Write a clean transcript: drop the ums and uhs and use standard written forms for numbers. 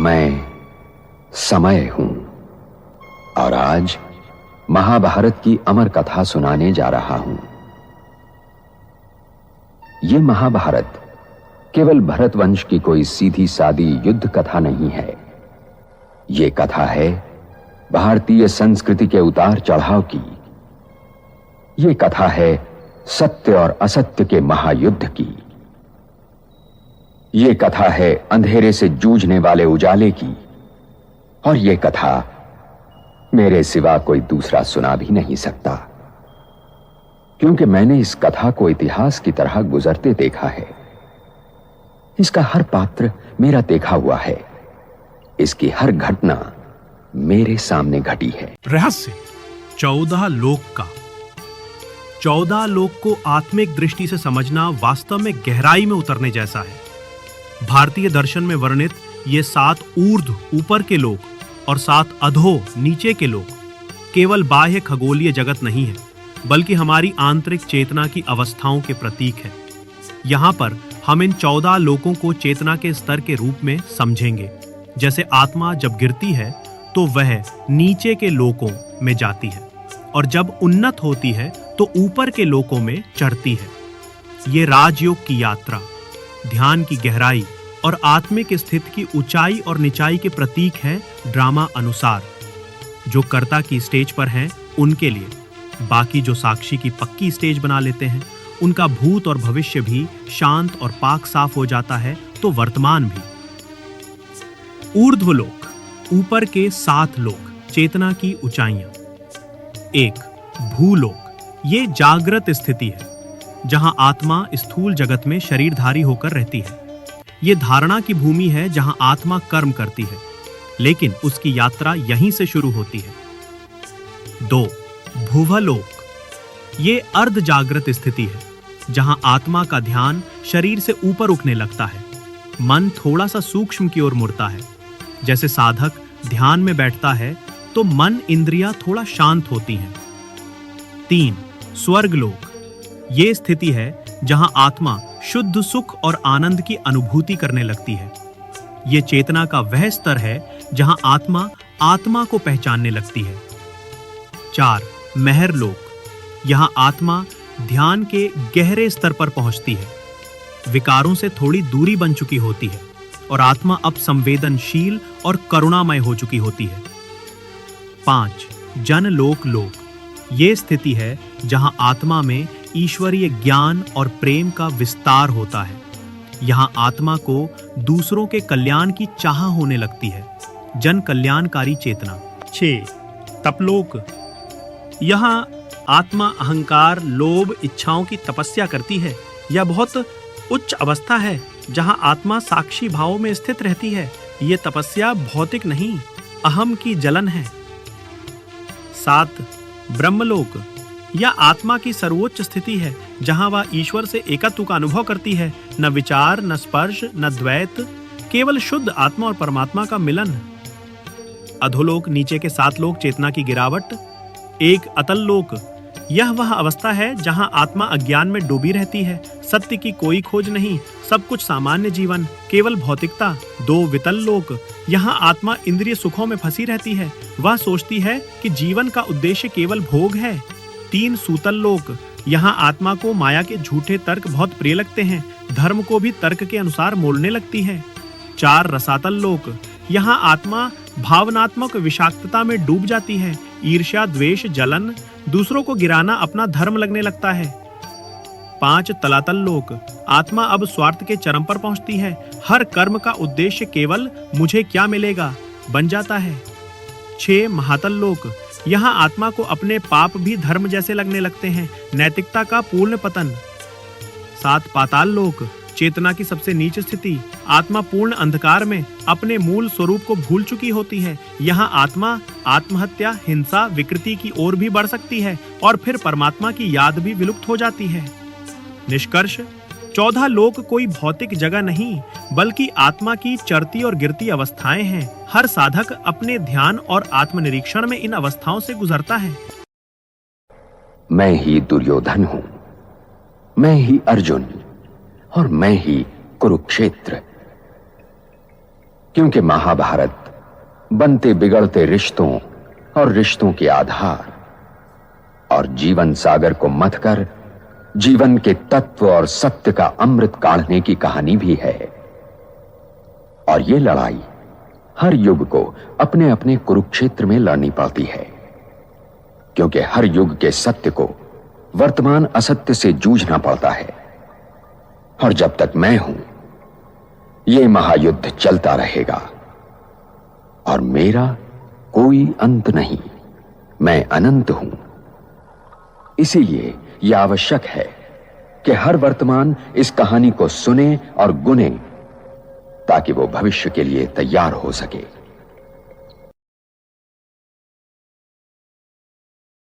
मैं समय हूं और आज महाभारत की अमर कथा सुनाने जा रहा हूं। यह महाभारत केवल भरत वंश की कोई सीधी सादी युद्ध कथा नहीं है। यह कथा है भारतीय संस्कृति के उतार चढ़ाव की। यह कथा है सत्य और असत्य के महायुद्ध की। यह कथा है अंधेरे से जूझने वाले उजाले की। और यह कथा मेरे सिवा कोई दूसरा सुना भी नहीं सकता, क्योंकि मैंने इस कथा को इतिहास की तरह गुजरते देखा है। इसका हर पात्र मेरा देखा हुआ है। इसकी हर घटना मेरे सामने घटी है। रहस्य 14 लोक का। 14 लोक को आत्मिक दृष्टि से समझना वास्तव में गहराई में उतरने जैसा है। भारतीय दर्शन में वर्णित ये 7 ऊर्ध्व ऊपर के लोक और 7 अधो नीचे के लोक केवल बाह्य खगोलीय जगत नहीं है, बल्कि हमारी आंतरिक चेतना की अवस्थाओं के प्रतीक है। यहाँ पर हम इन 14 लोकों को चेतना के स्तर के रूप में समझेंगे। जैसे आत्मा जब गिरती है तो वह नीचे के लोकों में जाती है, और जब उन्नत होती है तो ऊपर के लोकों में चढ़ती है। ये राजयोग की यात्रा, ध्यान की गहराई और आत्मिक स्थिति की ऊंचाई और निचाई के प्रतीक है। ड्रामा अनुसार जो कर्ता की स्टेज पर हैं उनके लिए, बाकी जो साक्षी की पक्की स्टेज बना लेते हैं उनका भूत और भविष्य भी शांत और पाक साफ हो जाता है, तो वर्तमान भी। ऊर्ध्वलोक, ऊपर के 7 लोक, चेतना की ऊंचाइयां। 1. भूलोक, ये जागृत स्थिति है जहां आत्मा स्थूल जगत में शरीरधारी होकर रहती है। ये धारणा की भूमि है जहां आत्मा कर्म करती है, लेकिन उसकी यात्रा यहीं से शुरू होती है। 2. भुवलोक, ये अर्ध जागृत स्थिति है जहां आत्मा का ध्यान शरीर से ऊपर उठने लगता है। मन थोड़ा सा सूक्ष्म की ओर मुड़ता है। जैसे साधक ध्यान में बैठता है तो मन इंद्रियां थोड़ा शांत होती हैं। 3. स्वर्गलोक, ये स्थिति है जहां आत्मा शुद्ध सुख और आनंद की अनुभूति करने लगती है। ये चेतना का वह स्तर है जहां आत्मा आत्मा को पहचानने लगती है। 4. महरलोक, यहां आत्मा ध्यान के गहरे स्तर पर पहुंचती है। विकारों से थोड़ी दूरी बन चुकी होती है और आत्मा अब संवेदनशील और करुणामय हो चुकी होती है। 5. जनलोक लोक, ये स्थिति है जहां आत्मा में ईश्वरीय ज्ञान और प्रेम का विस्तार होता है। यहाँ आत्मा को दूसरों के कल्याण की चाह होने लगती है। जन कल्याणकारी चेतना। 6. तपलोक, यहाँ आत्मा अहंकार, लोभ, इच्छाओं की तपस्या करती है। यह बहुत उच्च अवस्था है जहाँ आत्मा साक्षी भाव में स्थित रहती है। ये तपस्या भौतिक नहीं, अहम की जलन है। 7. ब्रह्मलोक, यह आत्मा की सर्वोच्च स्थिति है जहां वह ईश्वर से एकत्व का अनुभव करती है। न विचार, न स्पर्श, न द्वैत, केवल शुद्ध आत्मा और परमात्मा का मिलन। अधोलोक, नीचे के 7 लोक, चेतना की गिरावट। 1. अतल लोक, यह वह अवस्था है जहां आत्मा अज्ञान में डूबी रहती है। सत्य की कोई खोज नहीं, सब कुछ सामान्य जीवन, केवल भौतिकता। 2. वितल लोक, यहाँ आत्मा इंद्रिय सुखों में फंसी रहती है। वह सोचती है कि जीवन का उद्देश्य केवल भोग है। 3. सूतल लोक, यहाँ आत्मा को माया के झूठे तर्क बहुत प्रिय लगते हैं। धर्म को भी तर्क के अनुसार मोड़ने लगती है। 4. रसातल लोक, यहाँ आत्मा भावनात्मक विषाक्तता में डूब जाती है। ईर्ष्या, द्वेष, जलन, दूसरों को गिराना अपना धर्म लगने लगता है। 5. तलातल लोक, आत्मा अब स्वार्थ के चरम पर पहुंचती है। हर कर्म का उद्देश्य केवल मुझे क्या मिलेगा बन जाता है। 6. महातल लोक, यहाँ आत्मा को अपने पाप भी धर्म जैसे लगने लगते हैं। नैतिकता का पूर्ण पतन। 7. पाताल लोक, चेतना की सबसे नीच स्थिति। आत्मा पूर्ण अंधकार में अपने मूल स्वरूप को भूल चुकी होती है। यहाँ आत्मा आत्महत्या, हिंसा, विकृति की ओर भी बढ़ सकती है और फिर परमात्मा की याद भी विलुप्त हो जाती है। निष्कर्ष, 14 लोक कोई भौतिक जगह नहीं, बल्कि आत्मा की चढ़ती और गिरती अवस्थाएं हैं। हर साधक अपने ध्यान और आत्मनिरीक्षण में इन अवस्थाओं से गुजरता है। मैं ही दुर्योधन हूं, मैं ही अर्जुन और मैं ही कुरुक्षेत्र। क्योंकि महाभारत बनते बिगड़ते रिश्तों और रिश्तों के आधार और जीवन सागर को मथ कर जीवन के तत्व और सत्य का अमृत काढ़ने की कहानी भी है। और यह लड़ाई हर युग को अपने अपने कुरुक्षेत्र में लड़नी पड़ती है, क्योंकि हर युग के सत्य को वर्तमान असत्य से जूझना पड़ता है। और जब तक मैं हूं, यह महायुद्ध चलता रहेगा और मेरा कोई अंत नहीं। मैं अनंत हूं। इसीलिए यह आवश्यक है कि हर वर्तमान इस कहानी को सुने और गुने, ताकि वो भविष्य के लिए तैयार हो सके।